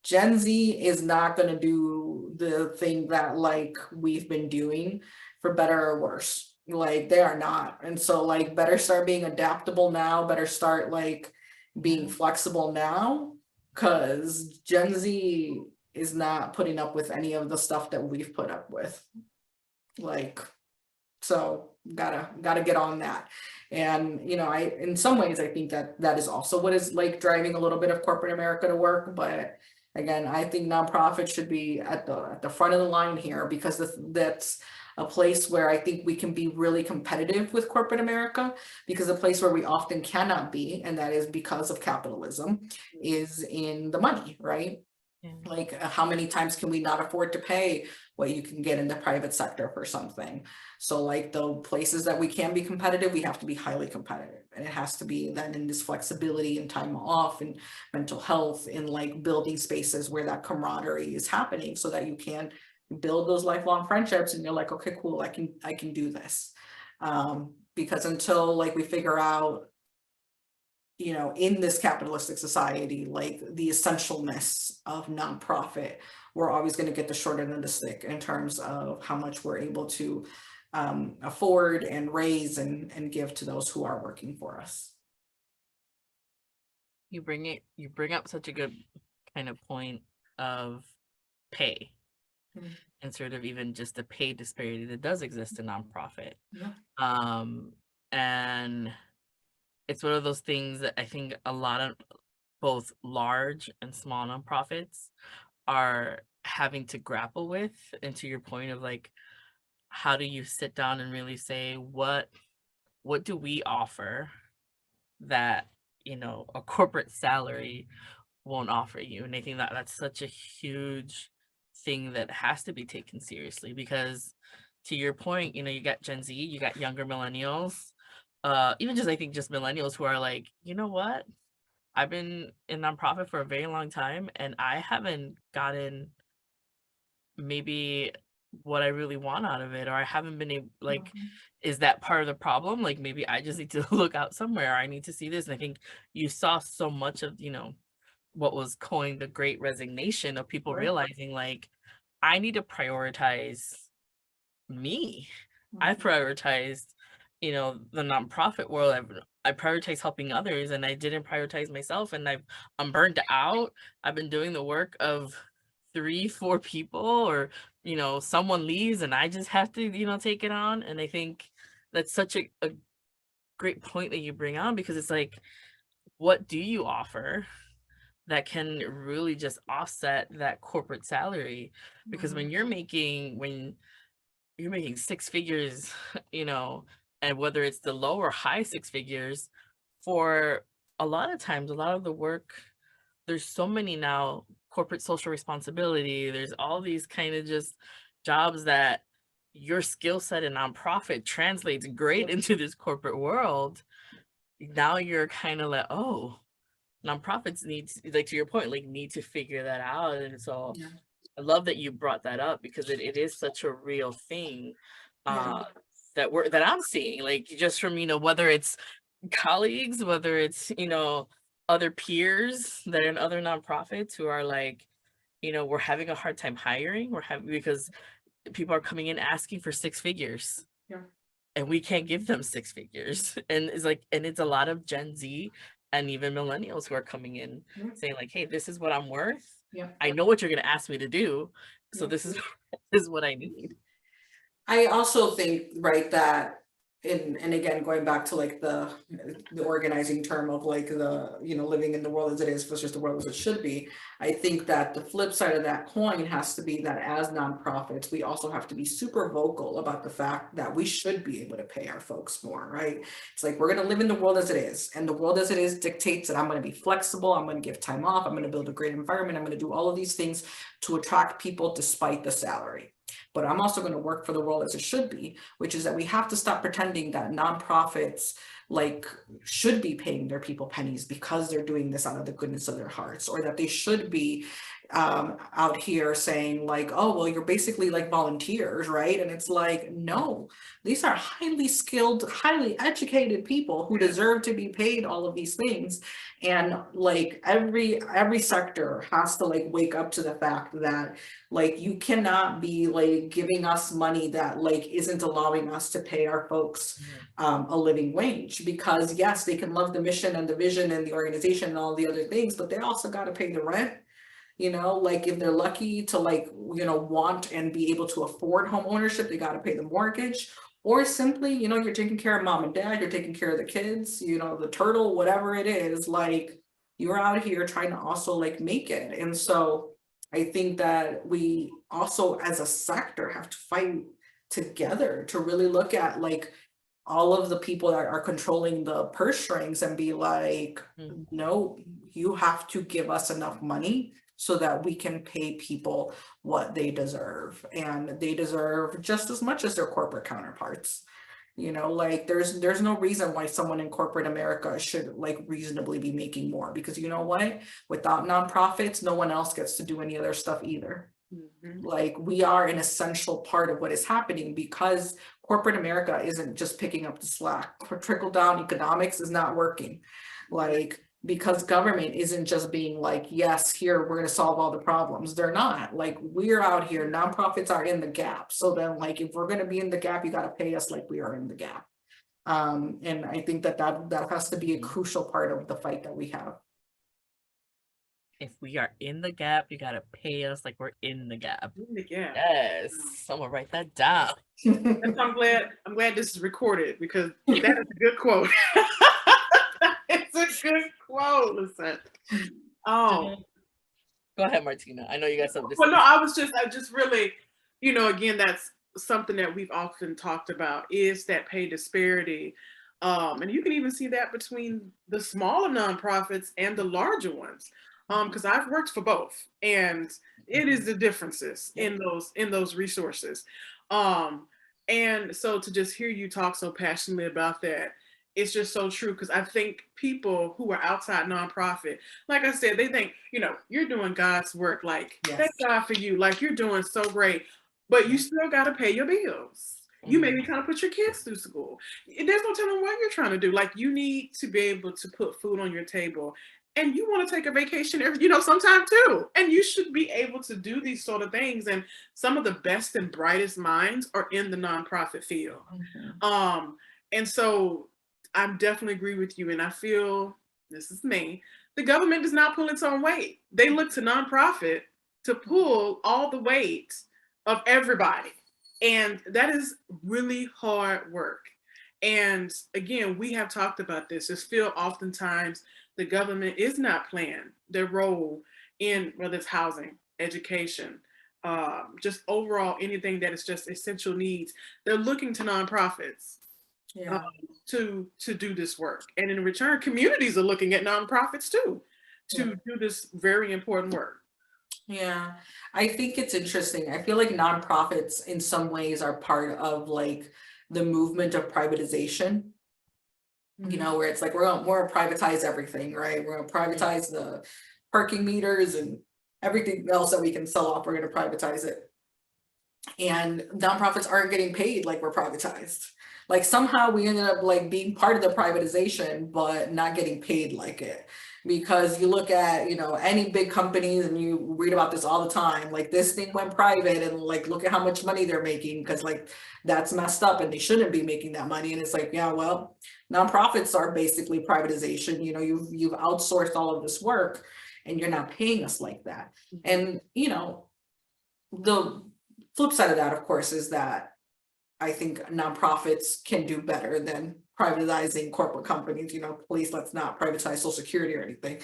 Speaker 3: Gen Z is not going to do the thing that like we've been doing, for better or worse. Like they are not. And so like better start being adaptable now, better start like being flexible now, because Gen Z is not putting up with any of the stuff that we've put up with. Like, so gotta get on that. And you know, in some ways I think that is also what is like driving a little bit of corporate America to work. But again, I think nonprofits should be at the front of the line here, because that's a place where I think we can be really competitive with corporate America, because a place where we often cannot be, and that is because of capitalism, is in the money, right? Like how many times can we not afford to pay what you can get in the private sector for something? So like the places that we can be competitive, we have to be highly competitive, and it has to be then in this flexibility and time off and mental health, in like building spaces where that camaraderie is happening, so that you can build those lifelong friendships and you're like, okay, cool, I can do this. Because until like we figure out, you know, in this capitalistic society, like the essentialness of nonprofit, we're always going to get the short end of the stick in terms of how much we're able to afford and raise and give to those who are working for us.
Speaker 2: You bring up such a good kind of point of pay, and sort of even just the pay disparity that does exist in nonprofit. And it's one of those things that I think a lot of both large and small nonprofits are having to grapple with. And to your point of like, how do you sit down and really say, what do we offer that, you know, a corporate salary won't offer you? And I think that that's such a huge thing that has to be taken seriously, because to your point, you know, you got Gen Z, you got younger millennials, even just I think just millennials who are like, you know what, I've been in nonprofit for a very long time and I haven't gotten maybe what I really want out of it, or I haven't been able, like, is that part of the problem? Like maybe I just need to look out somewhere, I need to see this. And I think you saw so much of, you know, what was coined the Great Resignation, of people realizing like, I need to prioritize me. I prioritized, you know, the nonprofit world. I prioritize helping others, and I didn't prioritize myself. And I'm burned out. I've been doing the work of 3-4 people, or you know, someone leaves and I just have to, you know, take it on. And I think that's such a great point that you bring on, because it's like, what do you offer that can really just offset that corporate salary. Because when you're making six figures, and whether it's the low or high six figures, for a lot of times, a lot of the work, there's so many now corporate social responsibility. There's all these kind of just jobs that your skill set in nonprofit translates great into this corporate world. Now you're kind of like, oh, nonprofits need to, like, to your point, like, need to figure that out. And so I love that you brought that up, because it is such a real thing that I'm seeing, like, just from, whether it's colleagues, whether it's, other peers that are in other nonprofits who are like, we're having a hard time hiring. Because people are coming in asking for six figures.
Speaker 3: Yeah.
Speaker 2: And we can't give them six figures. And it's a lot of Gen Z and even millennials who are coming in saying like, hey, this is what I'm worth.
Speaker 3: Yeah.
Speaker 2: I know what you're going to ask me to do. So this is what I need.
Speaker 3: I also think, right, that and again, going back to like the organizing term of like the, living in the world as it is versus the world as it should be. I think that the flip side of that coin has to be that as nonprofits, we also have to be super vocal about the fact that we should be able to pay our folks more, right? It's like, we're going to live in the world as it is, and the world as it is dictates that I'm going to be flexible, I'm going to give time off, I'm going to build a great environment, I'm going to do all of these things to attract people despite the salary. But I'm also going to work for the world as it should be, which is that we have to stop pretending that nonprofits like should be paying their people pennies because they're doing this out of the goodness of their hearts, or that they should be out here saying like, oh, well, you're basically like volunteers, right? And it's like, no, these are highly skilled, highly educated people who deserve to be paid all of these things. And like every sector has to like wake up to the fact that like you cannot be like giving us money that like isn't allowing us to pay our folks a living wage, because yes, they can love the mission and the vision and the organization and all the other things, but they also got to pay the rent. Like if they're lucky to like, want and be able to afford home ownership, they got to pay the mortgage. Or simply, you're taking care of mom and dad, you're taking care of the kids, the turtle, whatever it is, like you're out here trying to also like make it. And so I think that we also as a sector have to fight together to really look at like all of the people that are controlling the purse strings and be like, no, you have to give us enough money so that we can pay people what they deserve, and they deserve just as much as their corporate counterparts. Like there's no reason why someone in corporate America should like reasonably be making more, because you know what, without nonprofits, no one else gets to do any other stuff either. Like we are an essential part of what is happening, because corporate America isn't just picking up the slack. Trickle down economics is not working. Like, because government isn't just being like, yes, here, we're going to solve all the problems. They're not. Like, we're out here, nonprofits are in the gap. So then like, if we're going to be in the gap, you got to pay us like we are in the gap. And I think that has to be a crucial part of the fight that we have.
Speaker 2: If we are in the gap, you got to pay us like we're in the gap.
Speaker 1: In the gap.
Speaker 2: Yes, someone write that down.
Speaker 1: I'm glad this is recorded, because that is a good quote. It's a good quote, Lisette. Oh,
Speaker 2: go ahead, Martina. I know you got something to say.
Speaker 1: Well, no, I just really, again, that's something that we've often talked about, is that pay disparity. And you can even see that between the smaller nonprofits and the larger ones. Because I've worked for both, and it is the differences in those resources. And so to just hear you talk so passionately about that, it's just so true, because I think people who are outside nonprofit, like I said, they think, you're doing God's work, like, thank God for you, like you're doing so great, but you still got to pay your bills. You maybe kind of put your kids through school. There's no telling what you're trying to do. Like, you need to be able to put food on your table, and you want to take a vacation every, sometime too. And you should be able to do these sort of things. And some of the best and brightest minds are in the nonprofit field. And so I definitely agree with you. And I feel, this is me, the government does not pull its own weight. They look to nonprofit to pull all the weight of everybody. And that is really hard work. And again, we have talked about this. It's feel oftentimes the government is not playing their role in whether it's housing, education, just overall anything that is just essential needs. They're looking to nonprofits um,
Speaker 3: Yeah.
Speaker 1: to do this work, and in return, communities are looking at nonprofits too
Speaker 3: Yeah.
Speaker 1: to do this very important work.
Speaker 3: Yeah, I think it's interesting. I feel like nonprofits in some ways are part of like the movement of privatization, you know, where it's like we're gonna privatize everything, right? We're gonna privatize the parking meters and everything else that we can sell off, we're gonna privatize it. And nonprofits aren't getting paid like we're privatized. Like somehow we ended up like being part of the privatization, but not getting paid like it. Because you look at, you know, any big companies and you read about this all the time, like this thing went private and like look at how much money they're making because like that's messed up and they shouldn't be making that money. And it's like, yeah, well, nonprofits are basically privatization. You know, you've outsourced all of this work and you're not paying us like that. And you know, the flip side of that, of course, is that I think nonprofits can do better than privatizing corporate companies. You know, please let's not privatize Social Security or anything.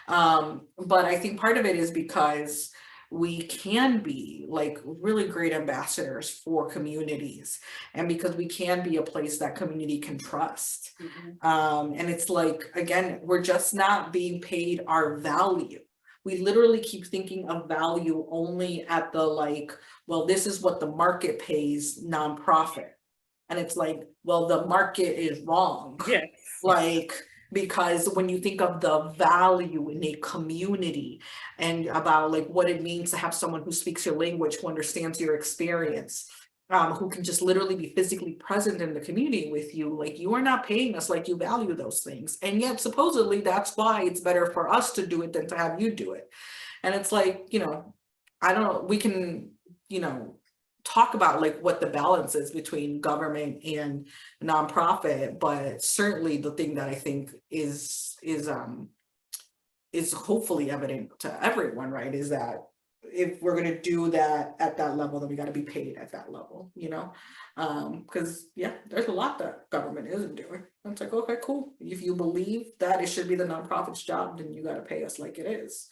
Speaker 3: But I think part of it is because we can be like really great ambassadors for communities, and because we can be a place that community can trust. And it's like, again, we're just not being paid our value. We literally keep thinking of value only at the like, well, this is what the market pays nonprofit. And it's like, well, the market is wrong.
Speaker 1: Yes.
Speaker 3: Like, because when you think of the value in a community and about like what it means to have someone who speaks your language, who understands your experience, who can just literally be physically present in the community with you, like you are not paying us like you value those things. And yet supposedly that's why it's better for us to do it than to have you do it. And it's like, you know, I don't know, we can, you know, talk about like what the balance is between government and nonprofit, but certainly the thing that I think is hopefully evident to everyone, right, is that if we're going to do that at that level, then we got to be paid at that level, you know, because yeah, there's a lot that government isn't doing. It's like, okay, cool, if you believe that it should be the nonprofit's job, then you got to pay us like it is.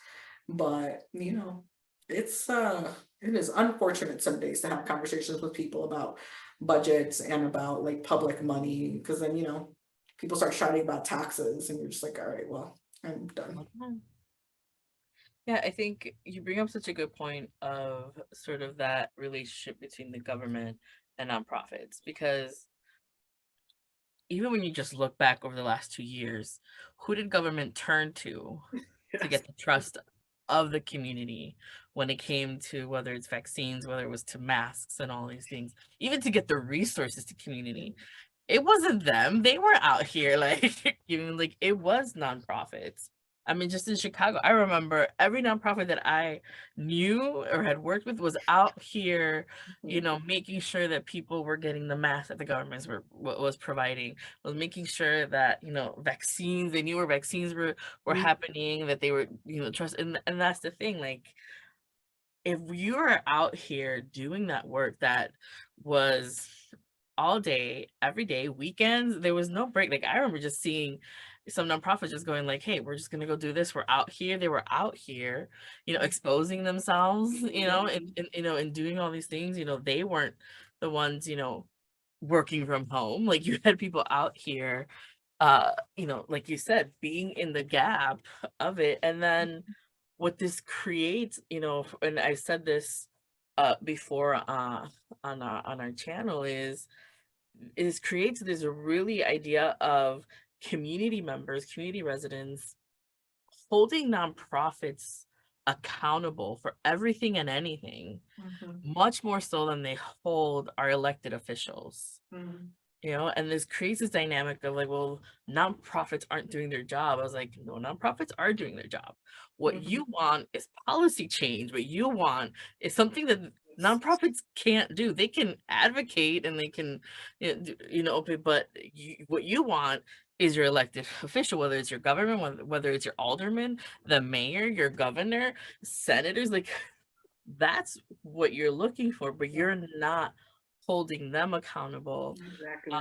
Speaker 3: But you know, it's it is unfortunate some days to have conversations with people about budgets and about like public money, because then you know people start shouting about taxes and you're just like, all right, well, I'm done.
Speaker 2: Yeah, I think you bring up such a good point of sort of that relationship between the government and nonprofits, because even when you just look back over the last 2 years, who did government turn to get the trust of the community when it came to whether it's vaccines, whether it was to masks and all these things, even to get the resources to community? It wasn't them. They were out here like giving, like, it was nonprofits. I mean, just in Chicago, I remember every nonprofit that I knew or had worked with was out here, you know, making sure that people were getting the masks that the government was providing, was making sure that, you know, vaccines, they knew where vaccines were happening, that they were, you know, trust. And that's the thing, like, if you are out here doing that work that was all day, every day, weekends, there was no break. Like I remember just seeing some nonprofits just going like, hey, we're just gonna go do this. We're out here. They were out here, you know, exposing themselves, you know, and you know, and doing all these things. You know, they weren't the ones, you know, working from home. Like you had people out here, you know, like you said, being in the gap of it. And then what this creates, you know, and I said this before on our channel, is creates this really idea of community members, community residents holding nonprofits accountable for everything and anything, much more so than they hold our elected officials. You know, and this creates this dynamic of like, well, nonprofits aren't doing their job. I was like, no, nonprofits are doing their job. What you want is policy change. What you want is something that nonprofits can't do. They can advocate and they can, you know, but what you want is your elected official, whether it's your government, whether it's your alderman, the mayor, your governor, senators, like that's what you're looking for, but you're not holding them accountable.
Speaker 1: Exactly.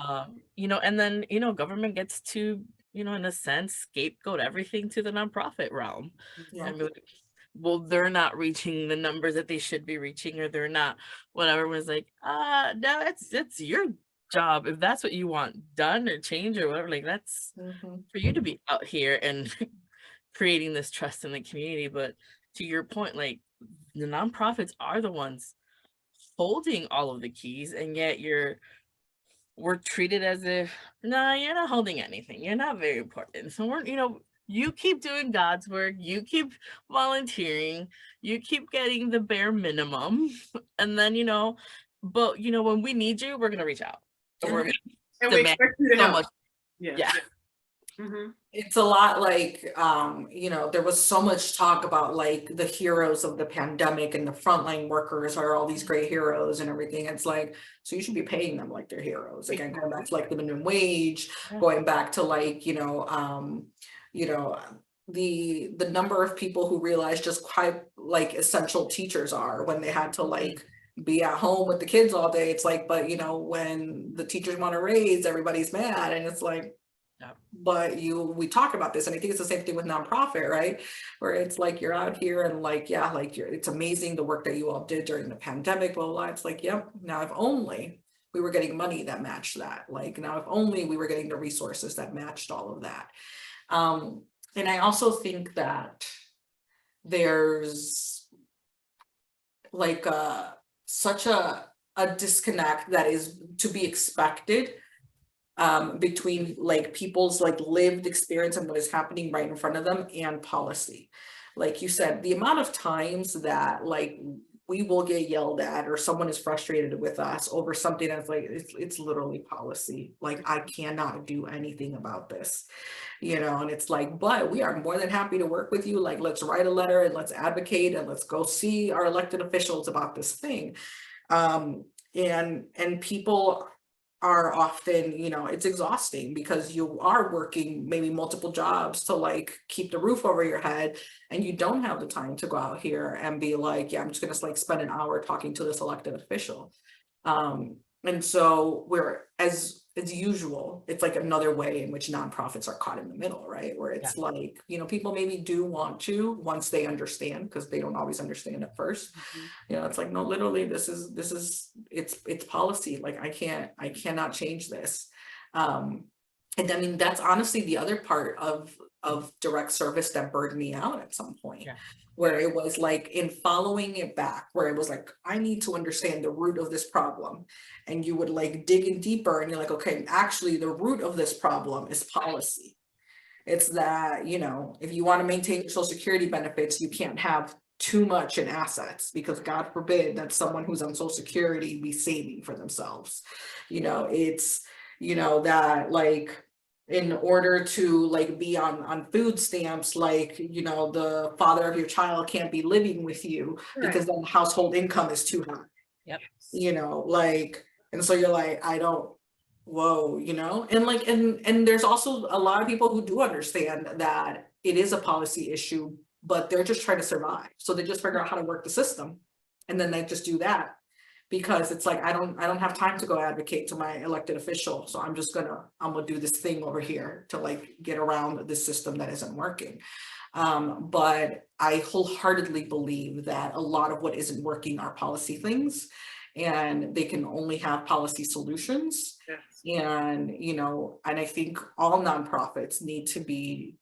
Speaker 2: You know, and then, you know, government gets to you know, in a sense, scapegoat everything to the nonprofit realm.
Speaker 3: Yeah.
Speaker 2: And be like, well, they're not reaching the numbers that they should be reaching, or they're not, whatever. Was like, no, it's your job. If that's what you want done or change or whatever, like that's
Speaker 3: Mhm.
Speaker 2: for you to be out here and creating this trust in the community. But to your point, like the nonprofits are the ones holding all of the keys, and yet we're treated as if, nah, you're not holding anything. You're not very important. So we're, you know, you keep doing God's work, you keep volunteering, you keep getting the bare minimum. And then, you know, but you know, when we need you, we're gonna reach out. And we're gonna
Speaker 1: And we
Speaker 2: demand
Speaker 1: expect you to
Speaker 2: so
Speaker 1: help.
Speaker 2: much.
Speaker 1: Yeah.
Speaker 2: Yeah.
Speaker 1: Mhm.
Speaker 3: It's a lot like, you know, there was so much talk about like the heroes of the pandemic, and the frontline workers are all these great heroes and everything. It's like, so you should be paying them like they're heroes. Again, going back to like the minimum wage,
Speaker 2: Yeah.
Speaker 3: going back to like, you know, the number of people who realize just quite like essential teachers are when they had to like be at home with the kids all day. It's like, but you know, when the teachers want to raise, everybody's mad. And it's like,
Speaker 2: Yeah.
Speaker 3: but we talk about this, and I think it's the same thing with nonprofit, right? Where it's like you're out here and like, yeah, like it's amazing the work that you all did during the pandemic, blah, blah, blah. It's like, yep, now if only we were getting money that matched that. Like now if only we were getting the resources that matched all of that. And I also think that there's like such a disconnect that is to be expected between like people's like lived experience and what is happening right in front of them and policy. Like you said, the amount of times that like we will get yelled at or someone is frustrated with us over something that's like it's literally policy. Like I cannot do anything about this, you know, and it's like, but we are more than happy to work with you. Like let's write a letter and let's advocate and let's go see our elected officials about this thing. And people are often, you know, it's exhausting because you are working maybe multiple jobs to like keep the roof over your head, and you don't have the time to go out here and be like, yeah, I'm just gonna like spend an hour talking to this elected official. And so we're as usual, it's like another way in which nonprofits are caught in the middle, right? Where it's like, you know, people maybe do want to once they understand, because they don't always understand at first. You know, it's like, no, literally, this is it's policy. Like I cannot change this. And I mean, that's honestly the other part of direct service that burned me out at some point.
Speaker 2: Yeah.
Speaker 3: Where it was like in following it back, where it was like, I need to understand the root of this problem. And you would like dig in deeper and you're like, okay, actually the root of this problem is policy. It's that, you know, if you want to maintain your social security benefits, you can't have too much in assets, because God forbid that someone who's on social security be saving for themselves. You know, it's, you know, that like in order to like be on food stamps, like, you know, the father of your child can't be living with you because then household income is too high.
Speaker 2: Yep.
Speaker 3: You know, like, and so you're like, I don't, whoa, you know, and like, and there's also a lot of people who do understand that it is a policy issue, but they're just trying to survive. So they just figure out how to work the system, and then they just do that, because it's like, I don't have time to go advocate to my elected official. So I'm gonna do this thing over here to like get around this system that isn't working. But I wholeheartedly believe that a lot of what isn't working are policy things, and they can only have policy solutions.
Speaker 1: Yes.
Speaker 3: And, you know, and I think all nonprofits need to be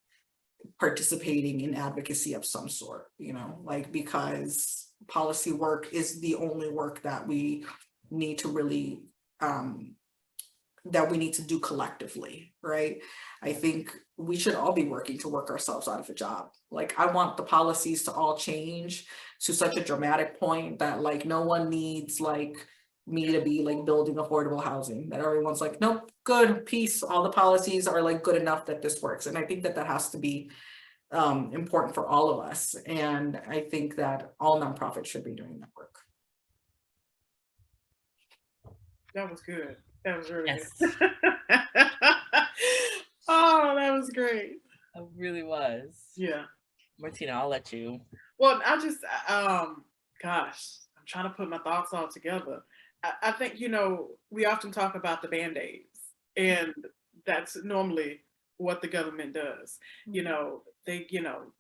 Speaker 3: participating in advocacy of some sort, you know, like, because policy work is the only work that we need to really, that we need to do collectively, right? I think we should all be working to work ourselves out of a job. Like, I want the policies to all change to such a dramatic point that like no one needs like me to be like building affordable housing, that everyone's like, nope, good, peace, all the policies are like good enough that this works. And I think that that has to be important for all of us. And I think that all nonprofits should be doing that work.
Speaker 1: That was good. That was really
Speaker 2: Yes.
Speaker 1: good. Oh, that was great.
Speaker 2: It really was.
Speaker 1: Yeah.
Speaker 2: Martina, I'll let you.
Speaker 1: Well, I just, gosh, I'm trying to put my thoughts all together. I think, you know, we often talk about the Band-Aids, and that's normally what the government does. You know, they, you know,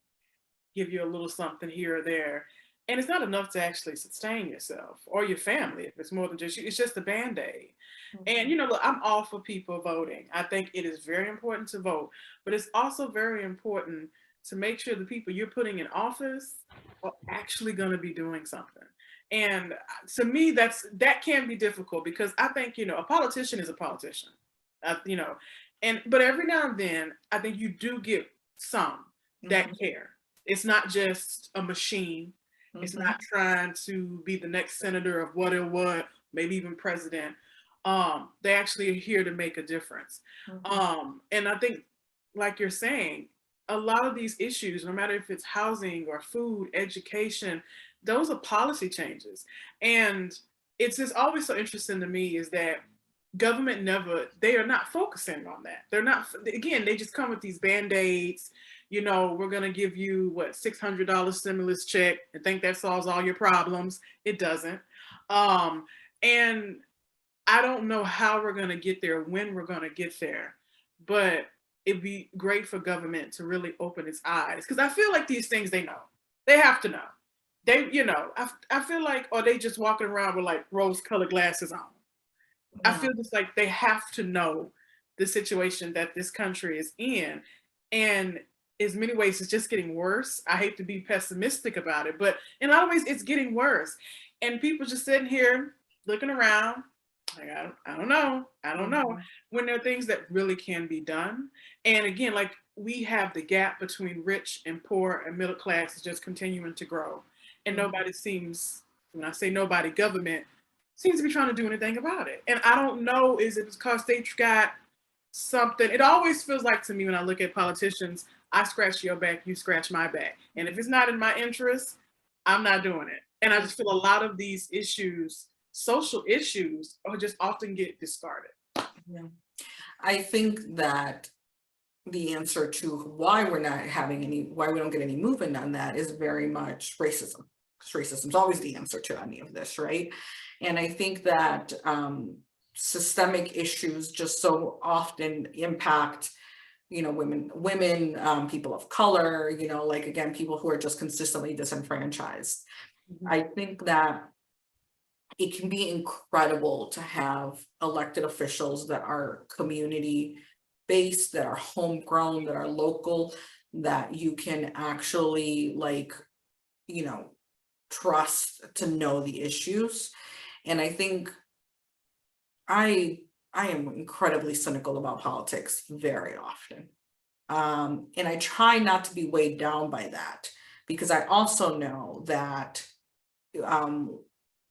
Speaker 1: give you a little something here or there. And it's not enough to actually sustain yourself or your family if it's more than just you. It's just a band-aid. And you know, look, I'm all for people voting. I think it is very important to vote, but it's also very important to make sure the people you're putting in office are actually going to be doing something. And to me, that can be difficult because I think, you know, a politician is a politician, you know, but every now and then I think you do get some that care. It's not just a machine. It's not trying to be the next senator of what or what, maybe even president. They actually are here to make a difference. And I think, like you're saying, a lot of these issues, no matter if it's housing or food, education, those are policy changes. And it's just always so interesting to me is that government they are not focusing on that. They're not, again, they just come with these band-aids. You know, we're going to give you what, $600 stimulus check and think that solves all your problems. It doesn't. And I don't know how we're going to get there, when we're going to get there, but it'd be great for government to really open its eyes. Because I feel like these things they know. They have to know. They, you know, I feel like, or they just walking around with like rose-colored glasses on. I feel just like they have to know the situation that this country is in. And in many ways, it's just getting worse. I hate to be pessimistic about it, but in a lot of ways, it's getting worse. And people just sitting here looking around, like, I don't know, when there are things that really can be done. And again, like we have the gap between rich and poor and middle class is just continuing to grow. And nobody seems, when I say nobody, government seems to be trying to do anything about it. And I don't know, is it because they got something? It always feels like to me when I look at politicians, I scratch your back, you scratch my back. And if it's not in my interest, I'm not doing it. And I just feel a lot of these issues, social issues, are just often get discarded.
Speaker 3: Yeah. I think that the answer to why we're not having why we don't get any movement on that is very much racism. Racism is always the answer to any of this, right? And I think that systemic issues just so often impact, you know, women, people of color, you know, like again, people who are just consistently disenfranchised. I think that it can be incredible to have elected officials that are community based, that are homegrown, that are local, that you can actually like, you know, trust to know the issues. And I think I am incredibly cynical about politics very often. And I try not to be weighed down by that, because I also know that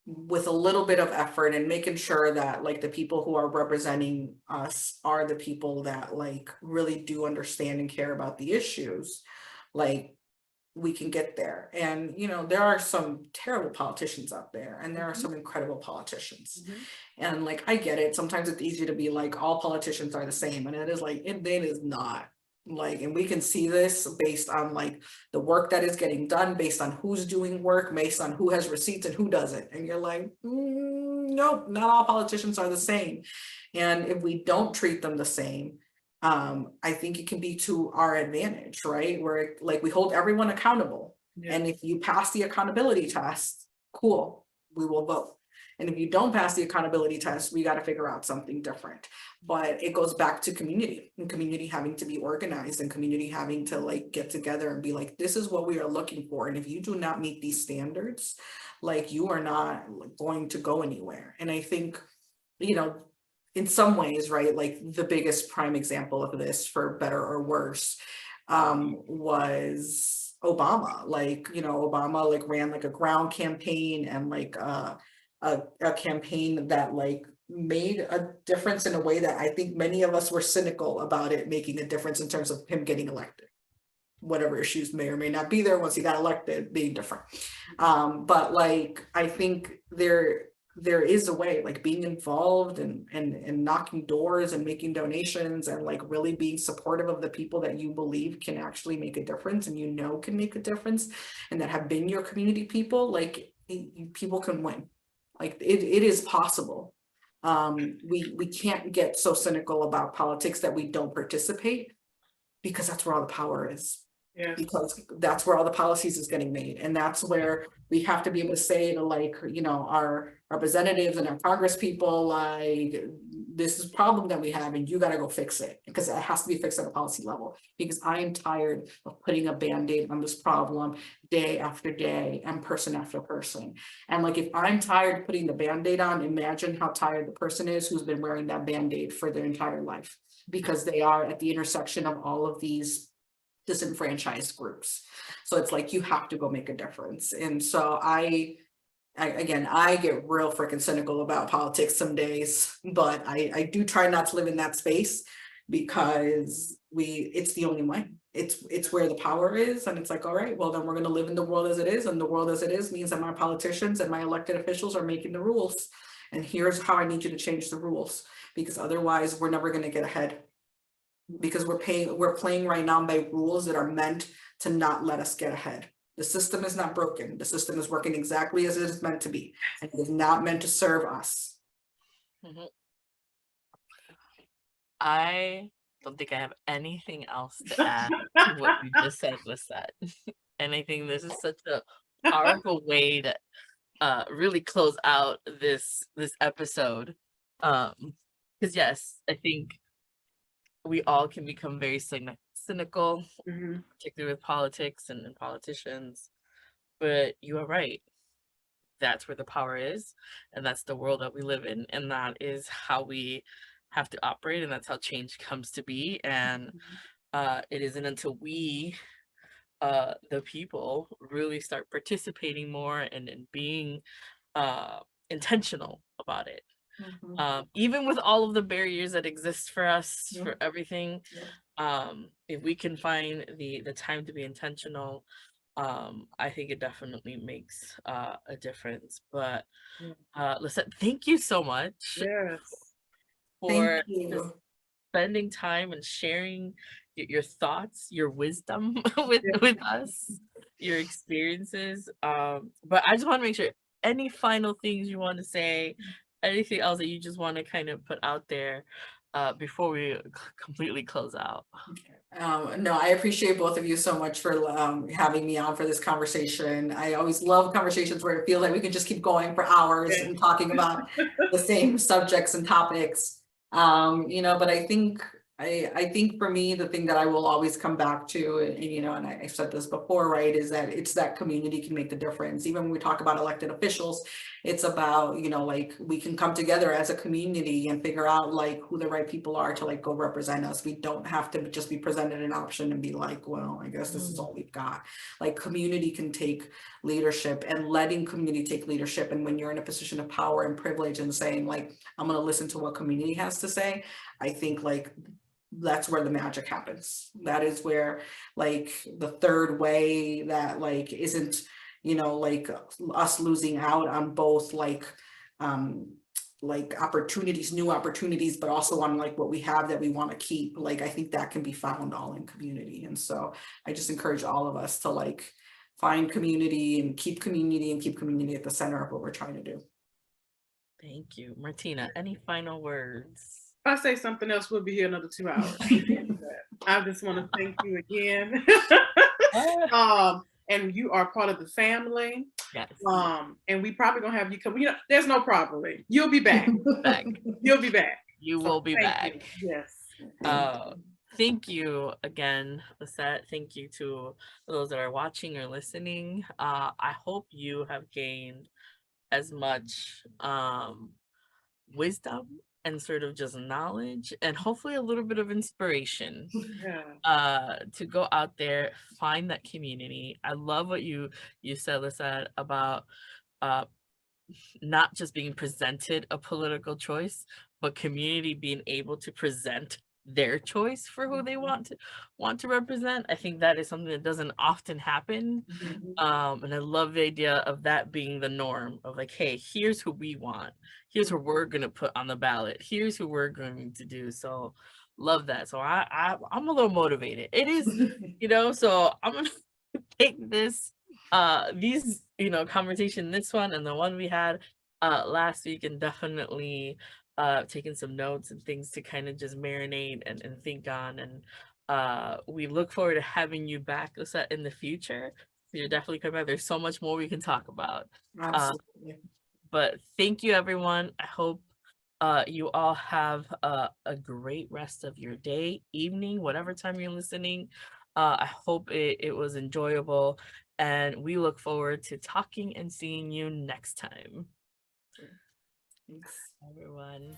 Speaker 3: with a little bit of effort and making sure that like the people who are representing us are the people that like really do understand and care about the issues, like we can get there. And you know, there are some terrible politicians out there and there are some incredible politicians. And like I get it, sometimes it's easy to be like all politicians are the same, and it is like it is not. Like, and we can see this based on like the work that is getting done, based on who's doing work, based on who has receipts and who doesn't. And you're like, nope, not all politicians are the same. And if we don't treat them the same, I think it can be to our advantage, right? Where like we hold everyone accountable. And if you pass the accountability test, cool, we will vote. And if you don't pass the accountability test, we got to figure out something different. But it goes back to community, and community having to be organized, and community having to like get together and be like, this is what we are looking for. And if you do not meet these standards, like you are not going to go anywhere. And I think, you know, in some ways, right, like the biggest prime example of this, for better or worse, was Obama. Like, you know, Obama like ran like a ground campaign and like a campaign that like made a difference in a way that I think many of us were cynical about it making a difference in terms of him getting elected. Whatever issues may or may not be there once he got elected being different. But like, I think there is a way, like being involved and knocking doors and making donations and like really being supportive of the people that you believe can actually make a difference and you know can make a difference and that have been your community people, like people can win. Like it is possible. We can't get so cynical about politics that we don't participate. because that's where all the power is.
Speaker 1: Yes.
Speaker 3: Because that's where all the policies is getting made. And that's where we have to be able to say to, like, you know, our representatives and our Congress people, like, this is a problem that we have and you got to go fix it, because it has to be fixed at a policy level, because I am tired of putting a Band-Aid on this problem day after day and person after person. And like, if I'm tired of putting the Band-Aid on, imagine how tired the person is who's been wearing that Band-Aid for their entire life, because they are at the intersection of all of these disenfranchised groups. So it's like, you have to go make a difference. And so I get real freaking cynical about politics some days, but I do try not to live in that space, because it's the only way. It's where the power is. And it's like, all right, well, then we're going to live in the world as it is. And the world as it is means that my politicians and my elected officials are making the rules. And here's how I need you to change the rules, because otherwise we're never going to get ahead. Because we're playing right now by rules that are meant to not let us get ahead. The system is not broken. The system is working exactly as it is meant to be, and it is not meant to serve us.
Speaker 2: I don't think I have anything else to add to what you just said, Lisette. And I think this is such a powerful way to really close out this episode. Because yes, I think we all can become very cynical, particularly with politics and politicians. But you are right. That's where the power is, and that's the world that we live in, and that is how we have to operate, and that's how change comes to be. And it isn't until we, the people, really start participating more and being intentional about it. Even with all of the barriers that exist for us, for everything, if we can find the time to be intentional, I think it definitely makes a difference. But Lisette, thank you so much for just spending time and sharing your thoughts, your wisdom with us, your experiences. But I just want to make sure, any final things you want to say, anything else that you just want to kind of put out there before we completely close out?
Speaker 3: No, I appreciate both of you so much for having me on for this conversation. I always love conversations where I feel like we can just keep going for hours and talking about the same subjects and topics. You know, but I think for me, the thing that I will always come back to, and you know, and I've said this before, right, is that it's that community can make the difference. Even when we talk about elected officials, it's about, you know, like, we can come together as a community and figure out like who the right people are to like go represent us. We don't have to just be presented an option and be like, well, I guess this is all we've got. Like, community can take leadership, and letting community take leadership. And when you're in a position of power and privilege and saying like, I'm going to listen to what community has to say, I think like that's where the magic happens. That is where like the third way that like isn't, you know, like us losing out on both like opportunities, new opportunities, but also on like what we have that we want to keep. Like, I think that can be found all in community. And so I just encourage all of us to like find community and keep community at the center of what we're trying to do.
Speaker 2: Thank you. Martina, any final words?
Speaker 1: If I say something else, we'll be here another 2 hours. I just want to thank you again. And you are part of the family.
Speaker 2: Yes.
Speaker 1: And we probably gonna have you come. You know, there's no probably. You'll be back. You'll be back.
Speaker 2: You will be back.
Speaker 1: You. Yes.
Speaker 2: Thank you again, Lisette. Thank you to those that are watching or listening. I hope you have gained as much wisdom and sort of just knowledge, and hopefully a little bit of inspiration to go out there, find that community. I love what you said, Lisette, about not just being presented a political choice, but community being able to present their choice for who they want to represent. I think that is something that doesn't often happen. And I love the idea of that being the norm, of like, hey, here's who we want, here's who we're gonna put on the ballot, here's who we're going to do. So love that. So I'm a little motivated. It is, you know, so I'm gonna take this these, you know, conversation, this one and the one we had last week, and definitely taking some notes and things to kind of just marinate and think on. And We look forward to having you back, Lisette, in the future. You're definitely coming back. There's so much more we can talk about.
Speaker 3: Absolutely.
Speaker 2: But thank you, everyone. I hope you all have a great rest of your day, evening, whatever time you're listening. I hope it was enjoyable, and we look forward to talking and seeing you next time.
Speaker 3: Thanks.
Speaker 2: Everyone.